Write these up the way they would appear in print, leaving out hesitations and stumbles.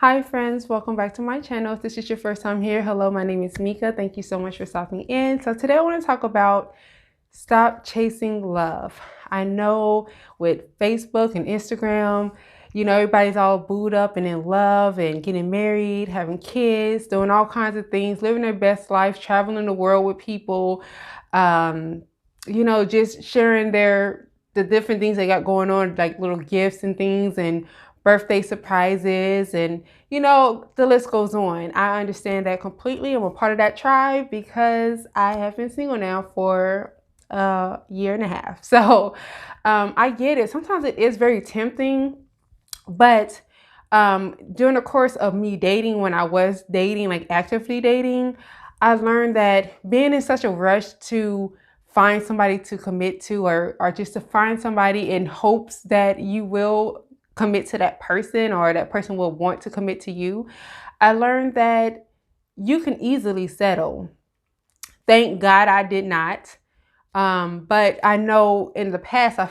Hi friends, welcome back to my channel. If this is your first time here, hello, my name is Mika. Thank you so much for stopping in. So today I want to talk about stop chasing love. I know with Facebook and Instagram, everybody's all booed up and in love and getting married, having kids, doing all kinds of things, living their best life, traveling the world with people, um, just sharing the different things they got going on, like little gifts and things and birthday surprises and the list goes on. I understand that completely. I'm a part of that tribe because I have been single now for a year and a half. So I get it. Sometimes it is very tempting, but during the course of me dating, when I was dating, like actively dating, I learned that being in such a rush to find somebody to commit to or just to find somebody in hopes that you will commit to that person or that person will want to commit to you, I learned that you can easily settle. Thank God I did not. But I know in the past I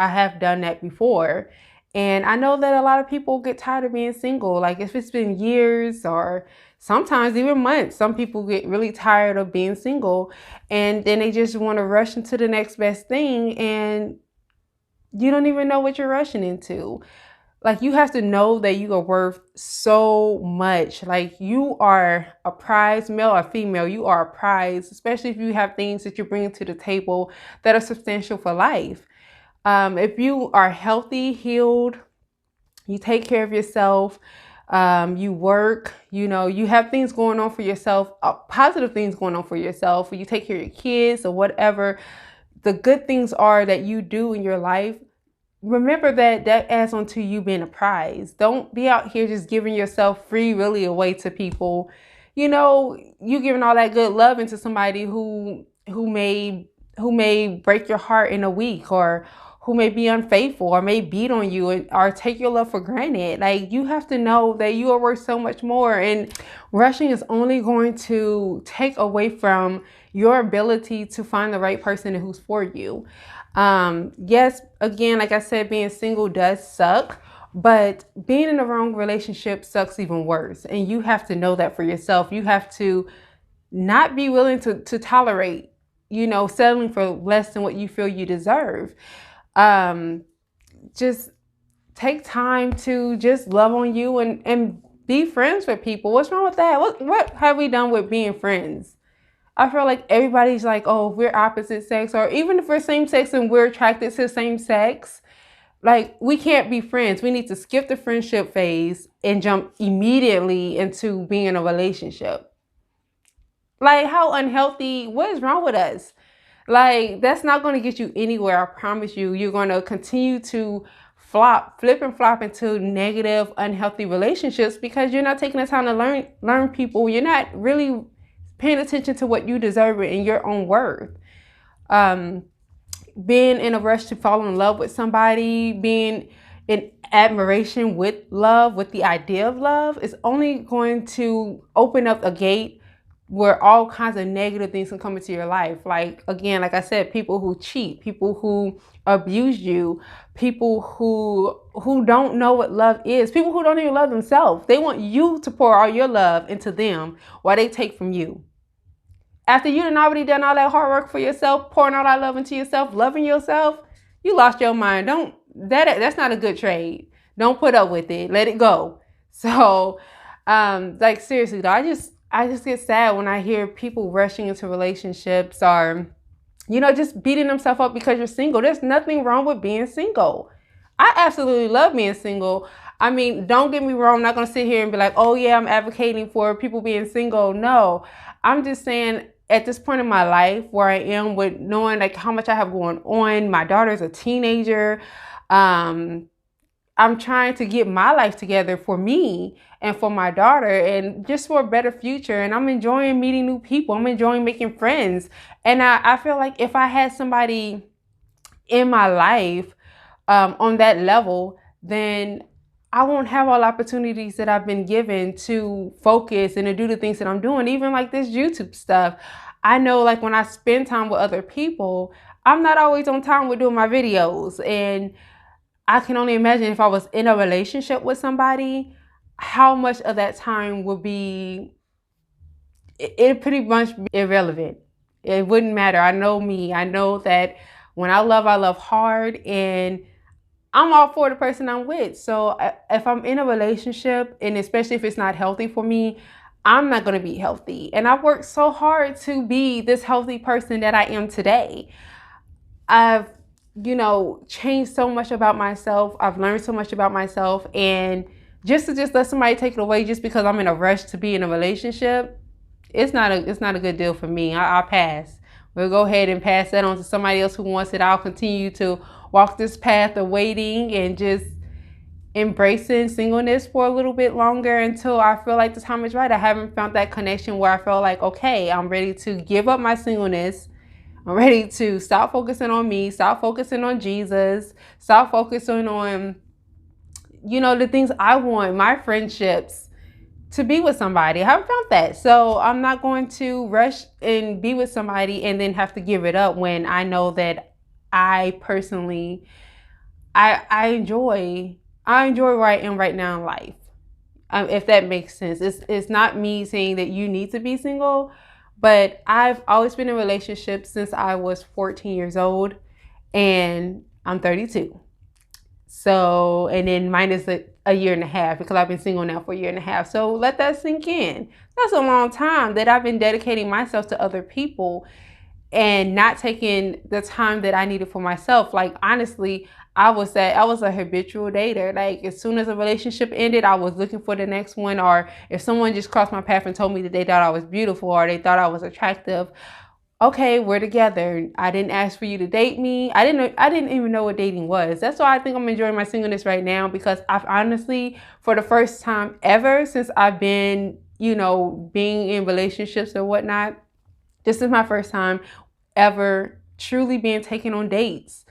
have done that before. And I know that a lot of people get tired of being single. Like if it's been years or sometimes even months, some people get really tired of being single and then they just want to rush into the next best thing and you don't even know what you're rushing into. Like you have to know that you are worth so much. Like you are a prize, male or female, you are a prize, especially if you have things that you're bringing to the table that are substantial for life. If you are healthy, healed, you take care of yourself, you work, you have things going on for yourself, positive things going on for yourself, or you take care of your kids or whatever the good things are that you do in your life. Remember that adds on to you being a prize. Don't be out here just giving yourself free really away to people. You giving all that good love into somebody who may break your heart in a week, or who may be unfaithful or may beat on you or take your love for granted. Like you have to know that you are worth so much more, and rushing is only going to take away from your ability to find the right person who's for you. Yes, again, like I said, being single does suck, but being in the wrong relationship sucks even worse. And you have to know that for yourself. You have to not be willing to tolerate, settling for less than what you feel you deserve. Just take time to just love on you and be friends with people. What's wrong with that? What have we done with being friends? I feel like everybody's like, oh, if we're opposite sex, or even if we're same sex and we're attracted to the same sex, like we can't be friends. We need to skip the friendship phase and jump immediately into being in a relationship. Like how unhealthy, what is wrong with us? Like that's not going to get you anywhere. I promise you, you're going to continue to flip and flop into negative, unhealthy relationships because you're not taking the time to learn people. You're not really paying attention to what you deserve and your own worth. Being in a rush to fall in love with somebody, being in admiration with love, with the idea of love, is only going to open up a gate where all kinds of negative things can come into your life. Like, again, like I said, people who cheat, people who abuse you, people who don't know what love is, people who don't even love themselves. They want you to pour all your love into them while they take from you. After you done already done all that hard work for yourself, pouring all that love into yourself, loving yourself, you lost your mind. That's not a good trade. Don't put up with it. Let it go. So, like seriously though, I just get sad when I hear people rushing into relationships or, just beating themselves up because you're single. There's nothing wrong with being single. I absolutely love being single. I mean, don't get me wrong. I'm not going to sit here and be like, oh yeah, I'm advocating for people being single. No, I'm just saying at this point in my life where I am with knowing like how much I have going on, my daughter's a teenager. I'm trying to get my life together for me and for my daughter and just for a better future. And I'm enjoying meeting new people. I'm enjoying making friends. And I feel like if I had somebody in my life on that level, then I won't have all opportunities that I've been given to focus and to do the things that I'm doing, even like this YouTube stuff. I know like when I spend time with other people, I'm not always on time with doing my videos. And I can only imagine if I was in a relationship with somebody, how much of that time would be, it pretty much be irrelevant. It wouldn't matter. I know me. I know that when I love hard, and I'm all for the person I'm with. So if I'm in a relationship, and especially if it's not healthy for me, I'm not going to be healthy. And I've worked so hard to be this healthy person that I am today. I've, changed so much about myself. I've learned so much about myself. And just to just let somebody take it away just because I'm in a rush to be in a relationship, it's not a good deal for me. I'll pass. We'll go ahead and pass that on to somebody else who wants it. I'll continue to walk this path of waiting and just embracing singleness for a little bit longer until I feel like the time is right. I haven't found that connection where I feel like, okay, I'm ready to give up my singleness. I'm ready to stop focusing on me, stop focusing on Jesus, stop focusing on, the things I want, my friendships, to be with somebody. I haven't found that. So I'm not going to rush and be with somebody and then have to give it up when I know that I personally, I enjoy where I am right now in life. If that makes sense. It's not me saying that you need to be single, but I've always been in relationships since I was 14 years old, and I'm 32. So, and then minus a year and a half, because I've been single now for a year and a half. So let that sink in. That's a long time that I've been dedicating myself to other people and not taking the time that I needed for myself. Like, honestly, I was a habitual dater. Like, as soon as a relationship ended, I was looking for the next one. Or if someone just crossed my path and told me that they thought I was beautiful or they thought I was attractive, okay, we're together. I didn't ask for you to date me. I didn't even know what dating was. That's why I think I'm enjoying my singleness right now, because I've honestly, for the first time ever since I've been, being in relationships or whatnot, this is my first time ever truly being taken on dates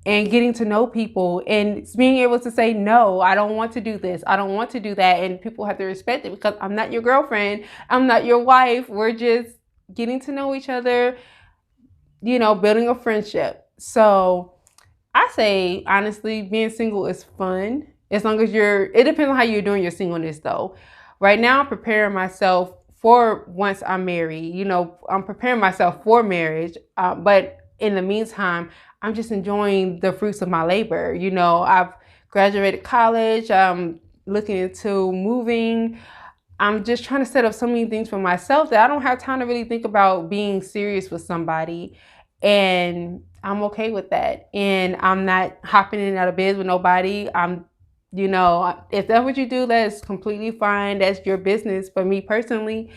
and getting to know people and being able to say, no, I don't want to do this. I don't want to do that. And people have to respect it, because I'm not your girlfriend. I'm not your wife. We're just getting to know each other, building a friendship. So I say, honestly, being single is fun. As long as it depends on how you're doing your singleness though. Right now, I'm preparing myself for once I'm married. I'm preparing myself for marriage. But in the meantime, I'm just enjoying the fruits of my labor. I've graduated college. I'm looking into moving. I'm just trying to set up so many things for myself that I don't have time to really think about being serious with somebody. And I'm okay with that. And I'm not hopping in and out of bed with nobody. If that's what you do, that's completely fine. That's your business. But me personally,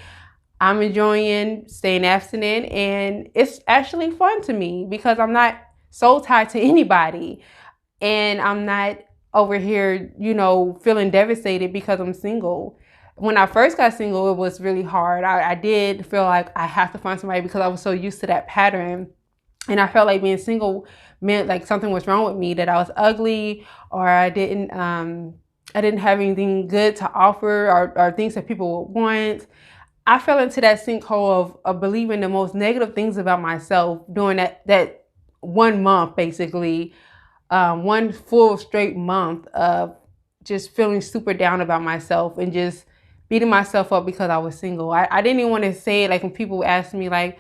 I'm enjoying staying abstinent, and it's actually fun to me because I'm not so tied to anybody, and I'm not over here, feeling devastated because I'm single. When I first got single, it was really hard. I did feel like I have to find somebody because I was so used to that pattern. And I felt like being single meant like something was wrong with me, that I was ugly, or I didn't have anything good to offer, or things that people would want. I fell into that sinkhole of believing the most negative things about myself during that 1 month, basically, one full straight month of just feeling super down about myself and just beating myself up because I was single. I didn't even want to say it. Like, when people asked me like,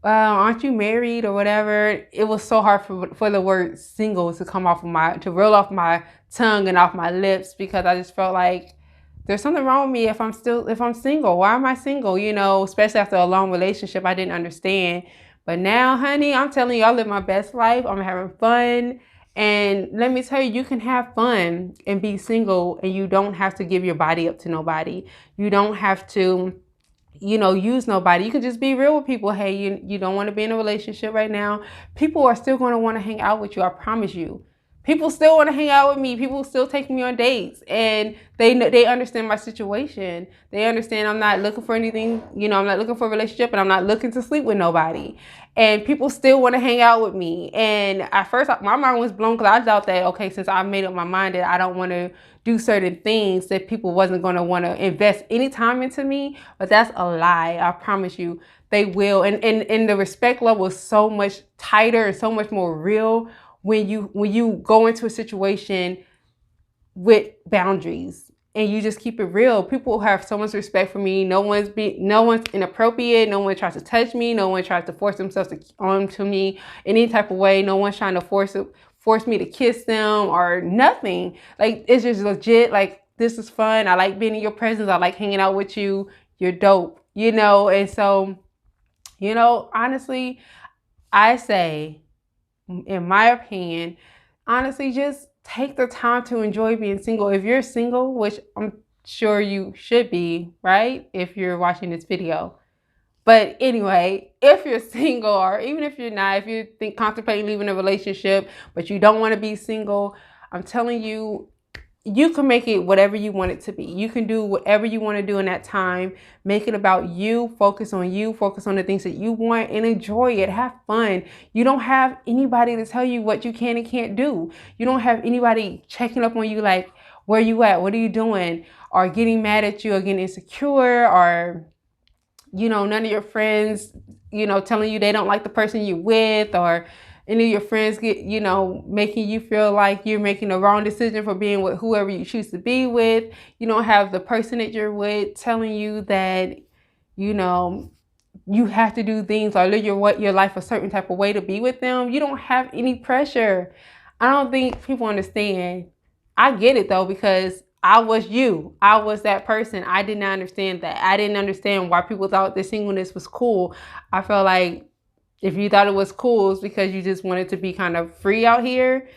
aren't you married or whatever, it was so hard for the word single to roll off my tongue and off my lips, because I just felt like there's something wrong with me if I'm single. Why am I single? Especially after a long relationship, I didn't understand. But now, honey, I'm telling you, I live my best life. I'm having fun. And let me tell you, you can have fun and be single, and you don't have to give your body up to nobody. You don't have to, use nobody. You can just be real with people. Hey, you don't want to be in a relationship right now. People are still going to want to hang out with you. I promise you. People still want to hang out with me. People still take me on dates, and they understand my situation. They understand I'm not looking for anything. I'm not looking for a relationship, and I'm not looking to sleep with nobody. And people still want to hang out with me. And at first, my mind was blown, because I thought that, okay, since I made up my mind that I don't want to do certain things, that people wasn't going to want to invest any time into me. But that's a lie. I promise you, they will. And the respect level is so much tighter and so much more real when you go into a situation with boundaries and you just keep it real. People have so much respect for me. No one's inappropriate. No one tries to touch me. No one tries to force themselves onto me any type of way. No one's trying to force me to kiss them or nothing. Like, it's just legit. Like, this is fun. I like being in your presence. I like hanging out with you. You're dope, you know? And so, you know, honestly, I say, in my opinion, honestly, just take the time to enjoy being single. If you're single, which I'm sure you should be, right? If you're watching this video. But anyway, if you're single, or even if you're not, if you contemplating leaving a relationship, but you don't want to be single, I'm telling you, you can make it whatever you want it to be. You can do whatever you want to do in that time. Make it about you. Focus on you. Focus on the things that you want and enjoy it. Have fun. You don't have anybody to tell you what you can and can't do. You don't have anybody checking up on you like, where you at? What are you doing? Or getting mad at you or getting insecure, or, you know, none of your friends, you know, telling you they don't like the person you're with, or any of your friends get, you know, making you feel like you're making the wrong decision for being with whoever you choose to be with. You don't have the person that you're with telling you that, you know, you have to do things or live your life a certain type of way to be with them. You don't have any pressure. I don't think people understand. I get it though, because I was you. I was that person. I did not understand that. I didn't understand why people thought that singleness was cool. I felt like if you thought it was cool, it's because you just wanted to be kind of free out here,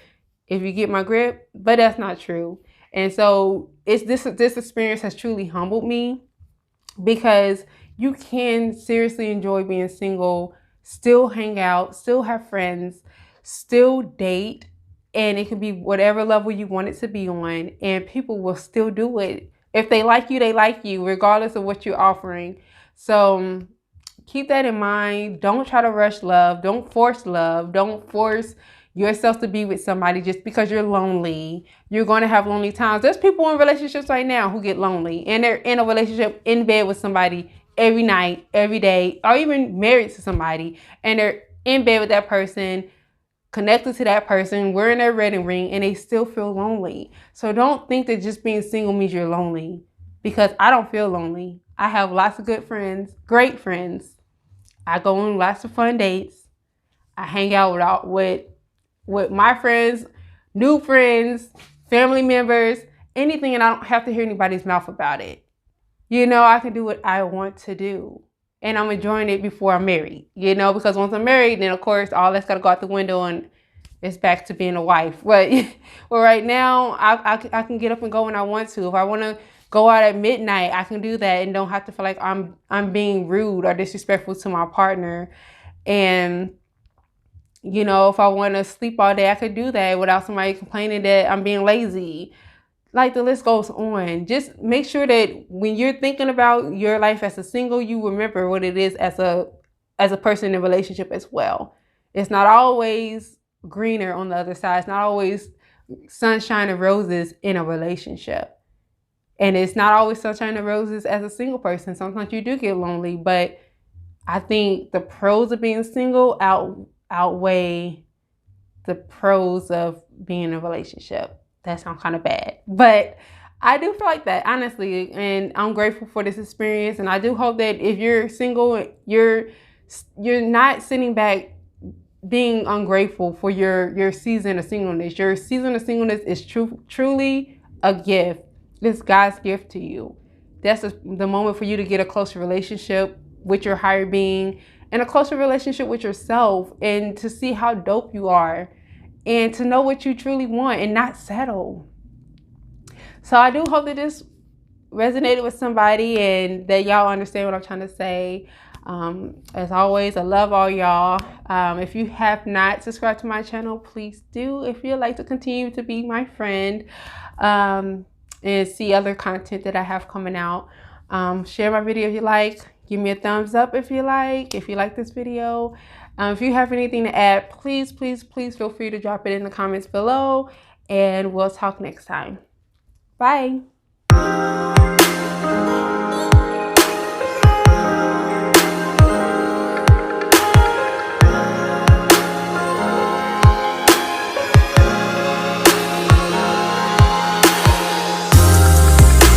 if you get my grip. But that's not true. And so this experience has truly humbled me, because you can seriously enjoy being single, still hang out, still have friends, still date, and it can be whatever level you want it to be on, and people will still do it. If they like you, they like you, regardless of what you're offering. So keep that in mind. Don't try to rush love. Don't force love. Don't force yourself to be with somebody just because you're lonely. You're going to have lonely times. There's people in relationships right now who get lonely, and they're in a relationship in bed with somebody every night, every day, or even married to somebody, and they're in bed with that person, connected to that person, wearing their wedding ring, and they still feel lonely. So don't think that just being single means you're lonely, because I don't feel lonely. I have lots of good friends, great friends. I go on lots of fun dates. I hang out with my friends, new friends, family members, anything, and I don't have to hear anybody's mouth about it. You know, I can do what I want to do, and I'm enjoying it before I'm married, you know, because once I'm married, then of course all that's got to go out the window and it's back to being a wife. But well, right now I can get up and go when I want to. If I want to go out at midnight, I can do that and don't have to feel like I'm being rude or disrespectful to my partner. And, you know, if I want to sleep all day, I could do that without somebody complaining that I'm being lazy. Like, the list goes on. Just make sure that when you're thinking about your life as a single, you remember what it is as a person in a relationship as well. It's not always greener on the other side. It's not always sunshine and roses in a relationship. And it's not always sunshine and roses as a single person. Sometimes you do get lonely, but I think the pros of being single outweigh the pros of being in a relationship. That sounds kind of bad, but I do feel like that, honestly, and I'm grateful for this experience. And I do hope that if you're single, you're not sitting back being ungrateful for your season of singleness. Your season of singleness is truly a gift. It's God's gift to you. That's the moment for you to get a closer relationship with your higher being, and a closer relationship with yourself, and to see how dope you are, and to know what you truly want and not settle. So I do hope that this resonated with somebody and that y'all understand what I'm trying to say. As always, I love all y'all. If you have not subscribed to my channel, please do. If you'd like to continue to be my friend and see other content that I have coming out, share my video if you like. Give me a thumbs up if you like this video. If you have anything to add, please feel free to drop it in the comments below, and we'll talk next time. Bye.